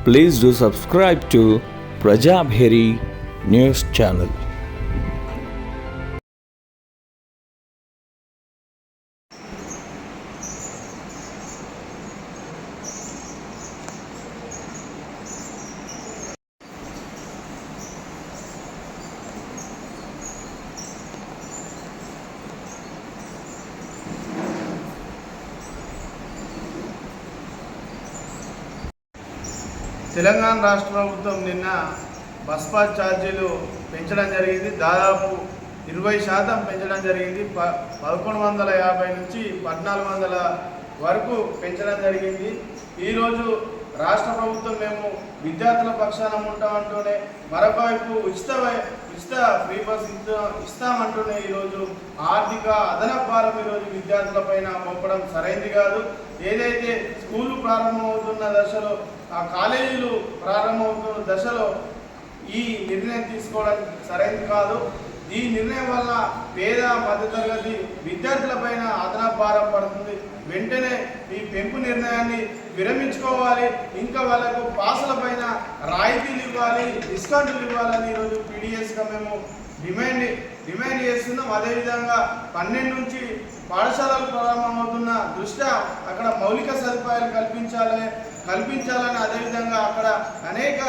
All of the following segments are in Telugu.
Please do subscribe to Prajabheri News Channel. Telangana రాష్ట్ర ప్రభుత్వం నిన్న బస్ పాస్ ఛార్జీలు పెంచడం జరిగింది. దాదాపు 20% పెంచడం జరిగింది. 1150 నుంచి 1400 వరకు పెంచడం జరిగింది. ఈరోజు రాష్ట్ర ప్రభుత్వం మేము విద్యార్థుల పక్షాన ఉంటామంటూనే మరొక వైపు ఉచిత ఫ్రీ బస్ ఇస్తామంటూనే ఈరోజు ఆర్థిక అదనపు భారం ఈరోజు విద్యార్థులపైన మోపడం సరైంది కాదు. ఏదైతే స్కూళ్ళు ప్రారంభమవుతున్న దశలో, ఆ కాలేజీలు ప్రారంభమవుతున్న దశలో ఈ నిర్ణయం తీసుకోవడం సరైంది కాదు. ఈ నిర్ణయం వల్ల పేద మధ్యతరగతి విద్యార్థులపైన అదనపు భారం పడుతుంది. వెంటనే ఈ పెంపు నిర్ణయాన్ని విరమించుకోవాలి. ఇంకా వాళ్ళకు పాసులపైన రాయితీలు ఇవ్వాలి, డిస్కౌంట్లు ఇవ్వాలని ఈరోజు పీడిఎస్గా మేము డిమాండ్ చేస్తున్నాం. అదేవిధంగా 12 నుంచి పాఠశాలలు ప్రారంభమవుతున్న దృష్ట్యా అక్కడ మౌలిక సదుపాయాలు కల్పించాలని అదేవిధంగా అక్కడ అనేక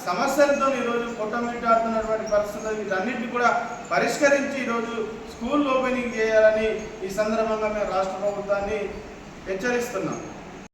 సమస్యలతో ఈరోజు కొట్టమిట్టాడుతున్నటువంటి పరిస్థితులు, వీటన్నిటిని కూడా పరిష్కరించి ఈరోజు స్కూల్ ఓపెనింగ్ చేయాలని ఈ సందర్భంగా మేము రాష్ట్ర ప్రభుత్వాన్ని హెచ్చరిస్తున్నాం.